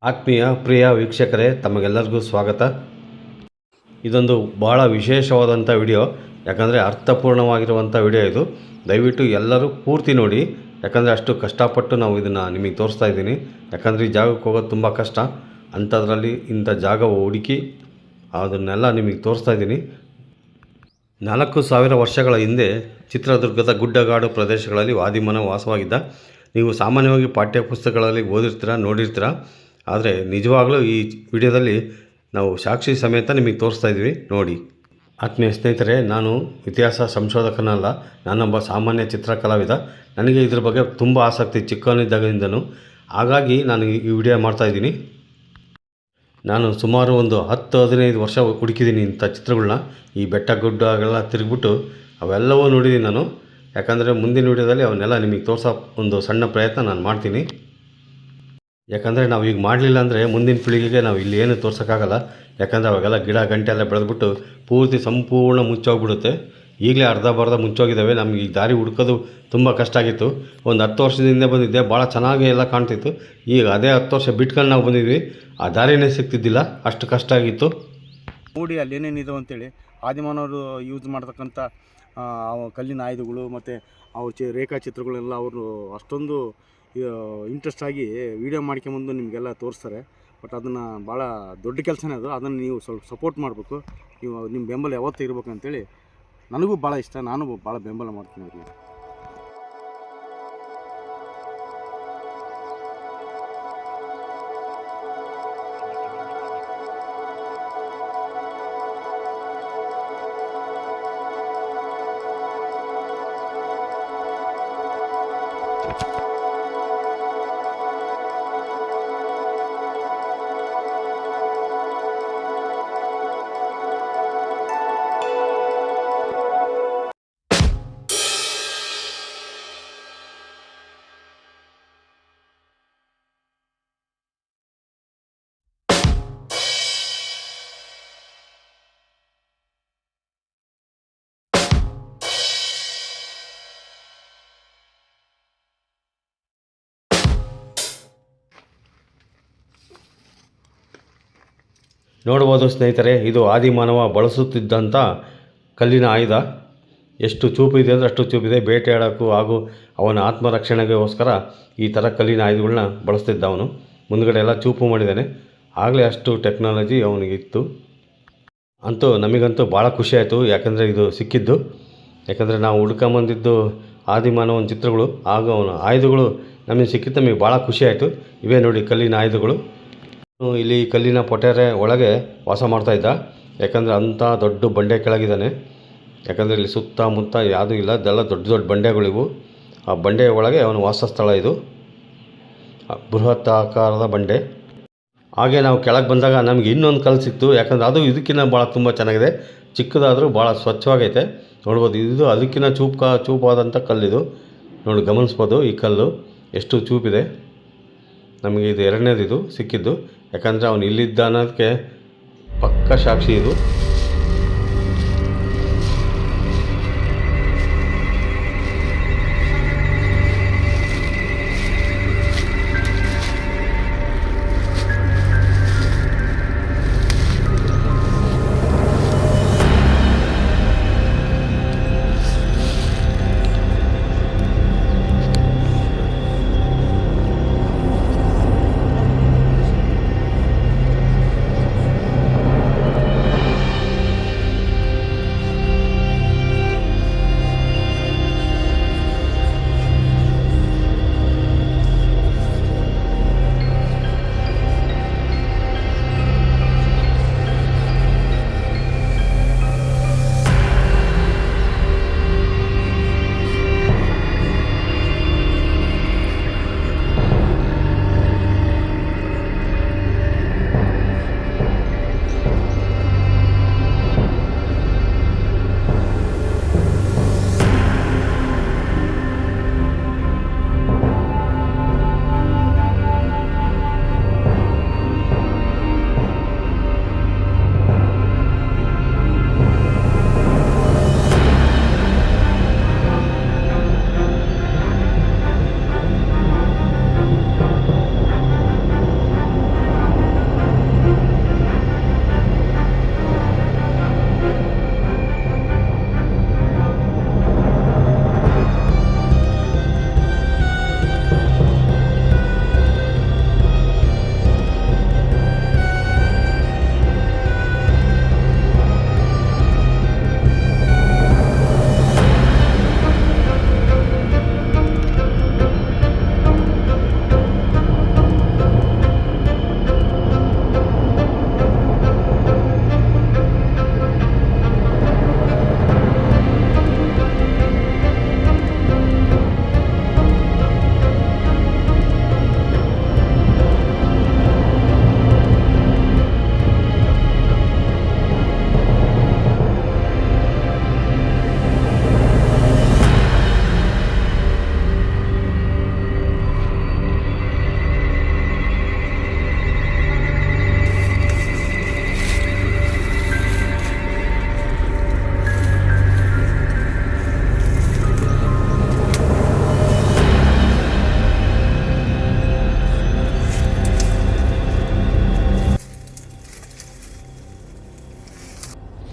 ಆತ್ಮೀಯ ಪ್ರಿಯ ವೀಕ್ಷಕರೇ, ತಮಗೆಲ್ಲರಿಗೂ ಸ್ವಾಗತ. ಇದೊಂದು ಭಾಳ ವಿಶೇಷವಾದಂಥ ವಿಡಿಯೋ, ಯಾಕಂದರೆ ಅರ್ಥಪೂರ್ಣವಾಗಿರುವಂಥ ವಿಡಿಯೋ ಇದು. ದಯವಿಟ್ಟು ಎಲ್ಲರೂ ಪೂರ್ತಿ ನೋಡಿ, ಯಾಕಂದರೆ ಅಷ್ಟು ಕಷ್ಟಪಟ್ಟು ನಾವು ಇದನ್ನು ನಿಮಗೆ ತೋರಿಸ್ತಾ ಇದ್ದೀನಿ. ಯಾಕಂದರೆ ಈ ಜಾಗಕ್ಕೆ ಹೋಗೋದು ತುಂಬ ಕಷ್ಟ, ಅಂಥದ್ರಲ್ಲಿ ಇಂಥ ಜಾಗ ಹುಡುಕಿ ಅದನ್ನೆಲ್ಲ ನಿಮಗೆ ತೋರಿಸ್ತಾ ಇದ್ದೀನಿ. 4000 ವರ್ಷಗಳ ಹಿಂದೆ ಚಿತ್ರದುರ್ಗದ ಗುಡ್ಡಗಾಡು ಪ್ರದೇಶಗಳಲ್ಲಿ ಆದಿಮಾನವ ವಾಸವಾಗಿದ್ದ. ನೀವು ಸಾಮಾನ್ಯವಾಗಿ ಪಠ್ಯಪುಸ್ತಕಗಳಲ್ಲಿ ಓದಿರ್ತೀರ, ನೋಡಿರ್ತೀರ. ಆದರೆ ನಿಜವಾಗಲೂ ಈ ವಿಡಿಯೋದಲ್ಲಿ ನಾವು ಸಾಕ್ಷಿ ಸಮೇತ ನಿಮಗೆ ತೋರಿಸ್ತಾ ಇದ್ವಿ, ನೋಡಿ. ಆತ್ಮೀಯ ಸ್ನೇಹಿತರೆ, ನಾನು ಇತಿಹಾಸ ಸಂಶೋಧಕನಲ್ಲ, ನಾನೊಬ್ಬ ಸಾಮಾನ್ಯ ಚಿತ್ರಕಲಾವಿದ. ನನಗೆ ಇದ್ರ ಬಗ್ಗೆ ತುಂಬ ಆಸಕ್ತಿ ಚಿಕ್ಕವನಿದ್ದಾಗಿಂದನೂ. ಹಾಗಾಗಿ ನಾನು ಈ ವಿಡಿಯೋ ಮಾಡ್ತಾಯಿದ್ದೀನಿ. ನಾನು ಸುಮಾರು ಒಂದು 10-15 ವರ್ಷ ಹುಡುಕಿದ್ದೀನಿ ಇಂಥ ಚಿತ್ರಗಳನ್ನ. ಈ ಬೆಟ್ಟ ಗುಡ್ಡಗಳೆಲ್ಲ ತಿರುಗಿಬಿಟ್ಟು ಅವೆಲ್ಲವೂ ನೋಡಿದ್ದೀನಿ ನಾನು. ಯಾಕಂದರೆ ಮುಂದಿನ ವಿಡಿಯೋದಲ್ಲಿ ಅವನ್ನೆಲ್ಲ ನಿಮಗೆ ತೋರಿಸೋ ಒಂದು ಸಣ್ಣ ಪ್ರಯತ್ನ ನಾನು ಮಾಡ್ತೀನಿ. ಯಾಕಂದರೆ ನಾವು ಈಗ ಮಾಡಲಿಲ್ಲ ಅಂದರೆ ಮುಂದಿನ ಪೀಳಿಗೆಗೆ ನಾವು ಇಲ್ಲಿ ಏನು ತೋರ್ಸೋಕ್ಕಾಗಲ್ಲ. ಯಾಕಂದರೆ ಅವಾಗೆಲ್ಲ ಗಿಡ ಗಂಟೆ ಎಲ್ಲ ಬೆಳೆದ್ಬಿಟ್ಟು ಪೂರ್ತಿ ಸಂಪೂರ್ಣ ಮುಚ್ಚೋಗ್ಬಿಡುತ್ತೆ. ಈಗಲೇ ಅರ್ಧ ಮುಚ್ಚೋಗಿದ್ದಾವೆ. ನಮಗೆ ಈ ದಾರಿ ಹುಡ್ಕೋದು ತುಂಬ ಕಷ್ಟ ಆಗಿತ್ತು. ಒಂದು 10 ವರ್ಷದಿಂದ ಬಂದಿದ್ದೆ, ಭಾಳ ಚೆನ್ನಾಗಿ ಎಲ್ಲ ಕಾಣ್ತಿತ್ತು. ಈಗ ಅದೇ 10 ವರ್ಷ ಬಿಟ್ಕೊಂಡು ನಾವು ಬಂದಿದ್ವಿ, ಆ ದಾರಿನೇ ಸಿಗ್ತಿದ್ದಿಲ್ಲ, ಅಷ್ಟು ಕಷ್ಟ ಆಗಿತ್ತು. ನೋಡಿ ಅಲ್ಲಿ ಏನೇನಿದೆ ಅಂತೇಳಿ ಆದಿಮಾನವರು ಯೂಸ್ ಮಾಡ್ತಕ್ಕಂಥ ಕಲ್ಲಿನ ಆಯುಧಗಳು ಮತ್ತು ಅವ್ರ ರೇಖಾಚಿತ್ರಗಳೆಲ್ಲ ಅವರು ಅಷ್ಟೊಂದು ಇಂಟ್ರೆಸ್ಟ್ ಆಗಿ ವೀಡಿಯೋ ಮಾಡ್ಕೊಂಬಂದು ನಿಮಗೆಲ್ಲ ತೋರಿಸ್ತಾರೆ. ಬಟ್ ಅದನ್ನು ಭಾಳ ದೊಡ್ಡ ಕೆಲಸನೇ ಅದು. ಅದನ್ನು ನೀವು ಸ್ವಲ್ಪ ಸಪೋರ್ಟ್ ಮಾಡಬೇಕು. ನೀವು ನಿಮ್ಮ ಬೆಂಬಲ ಯಾವತ್ತೂ ಇರಬೇಕು ಅಂತೇಳಿ ನನಗೂ ಭಾಳ ಇಷ್ಟ. ನಾನು ಭಾಳ ಬೆಂಬಲ ಮಾಡ್ತೀನಿ ಅವ್ರಿಗೆ. ನೋಡ್ಬೋದು ಸ್ನೇಹಿತರೆ, ಇದು ಆದಿಮಾನವ ಬಳಸುತ್ತಿದ್ದಂಥ ಕಲ್ಲಿನ ಆಯುಧ. ಎಷ್ಟು ಚೂಪಿದೆ ಅಂದರೆ ಅಷ್ಟು ಚೂಪಿದೆ. ಬೇಟೆಯಾಡೋಕ್ಕೂ ಹಾಗೂ ಅವನ ಆತ್ಮರಕ್ಷಣೆಗೋಸ್ಕರ ಈ ಥರ ಕಲ್ಲಿನ ಆಯುಧಗಳನ್ನ ಬಳಸ್ತಿದ್ದ ಅವನು. ಮುಂದುಗಡೆ ಎಲ್ಲ ಚೂಪು ಮಾಡಿದ್ದಾನೆ. ಆಗಲೇ ಅಷ್ಟು ಟೆಕ್ನಾಲಜಿ ಅವನಿಗಿತ್ತು. ಅಂತೂ ನಮಗಂತೂ ಭಾಳ ಖುಷಿಯಾಯಿತು, ಯಾಕಂದರೆ ಇದು ಸಿಕ್ಕಿದ್ದು. ಯಾಕಂದರೆ ನಾವು ಹುಡ್ಕೊಂಬಂದಿದ್ದು ಆದಿಮಾನವನ ಚಿತ್ರಗಳು ಹಾಗೂ ಅವನ ಆಯುಧಗಳು ನಮಗೆ ಸಿಕ್ಕಿದ್ದು ನಮಗೆ ಭಾಳ ಖುಷಿಯಾಯಿತು. ಇವೇ ನೋಡಿ ಕಲ್ಲಿನ ಆಯುಧಗಳು. ಇಲ್ಲಿ ಕಲ್ಲಿನ ಪೊಟೆರೆ ಒಳಗೆ ವಾಸ ಮಾಡ್ತಾಯಿದ್ದ. ಯಾಕಂದರೆ ಅಂಥ ದೊಡ್ಡ ಬಂಡೆ ಕೆಳಗಿದ್ದಾನೆ. ಯಾಕಂದರೆ ಇಲ್ಲಿ ಸುತ್ತಮುತ್ತ ಯಾವುದೂ ಇಲ್ಲ, ಇದೆಲ್ಲ ದೊಡ್ಡ ದೊಡ್ಡ ಬಂಡೆಗಳಿವು. ಆ ಬಂಡೆಯ ಒಳಗೆ ಅವನ ವಾಸಸ್ಥಳ ಇದು. ಬೃಹತ್ ಆಕಾರದ ಬಂಡೆ. ಹಾಗೆ ನಾವು ಕೆಳಗೆ ಬಂದಾಗ ನಮಗೆ ಇನ್ನೊಂದು ಕಲ್ಲು ಸಿಕ್ತು. ಯಾಕಂದರೆ ಅದು ಇದಕ್ಕಿಂತ ಭಾಳ ತುಂಬ ಚೆನ್ನಾಗಿದೆ. ಚಿಕ್ಕದಾದರೂ ಭಾಳ ಸ್ವಚ್ಛವಾಗೈತೆ. ನೋಡ್ಬೋದು, ಇದು ಅದಕ್ಕಿಂತ ಚೂಪಾದಂಥ ಕಲ್ಲಿದು. ನೋಡಿ, ಗಮನಿಸ್ಬೋದು ಈ ಕಲ್ಲು ಎಷ್ಟು ಚೂಪಿದೆ. ನಮಗೆ ಇದು 2ನೇದು ಸಿಕ್ಕಿದ್ದು. ಯಾಕಂದರೆ ಅವನು ಇಲ್ಲಿದ್ದ ಅನ್ನೋದಕ್ಕೆ ಪಕ್ಕ ಸಾಕ್ಷಿ ಇದು.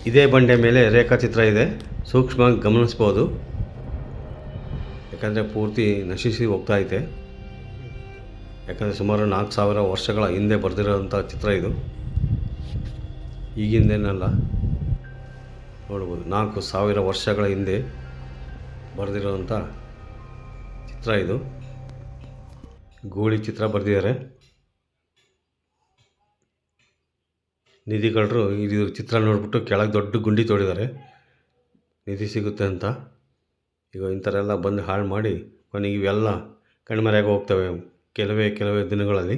ಇದೇ ಬಂಡೆ ಮೇಲೆ ರೇಖಾಚಿತ್ರ ಇದೆ, ಸೂಕ್ಷ್ಮವಾಗಿ ಗಮನಿಸ್ಬೋದು. ಯಾಕಂದರೆ ಪೂರ್ತಿ ನಶಿಸಿ ಹೋಗ್ತಾ ಐತೆ. ಯಾಕಂದರೆ ಸುಮಾರು 4000 ವರ್ಷಗಳ ಹಿಂದೆ ಬರೆದಿರೋಂಥ ಚಿತ್ರ ಇದು, ಈಗಿಂದೇನಲ್ಲ. ನೋಡ್ಬೋದು, 4000 ವರ್ಷಗಳ ಹಿಂದೆ ಬರೆದಿರೋಂಥ ಚಿತ್ರ ಇದು. ಗೂಳಿ ಚಿತ್ರ ಬರೆದಿದ್ದಾರೆ. ನಿಧಿಗಳರು ಇದು ಚಿತ್ರ ನೋಡಿಬಿಟ್ಟು ಕೆಳಗೆ ದೊಡ್ಡ ಗುಂಡಿ ತೋಡಿದ್ದಾರೆ ನಿಧಿ ಸಿಗುತ್ತೆ ಅಂತ. ಈಗ ಇಂಥರೆಲ್ಲ ಬಂದು ಹಾಳು ಮಾಡಿ ಕೊನೆಗೆ ಇವೆಲ್ಲ ಕಣ್ಮರೆಯಾಗಿ ಹೋಗ್ತವೆ ಕೆಲವೇ ದಿನಗಳಲ್ಲಿ.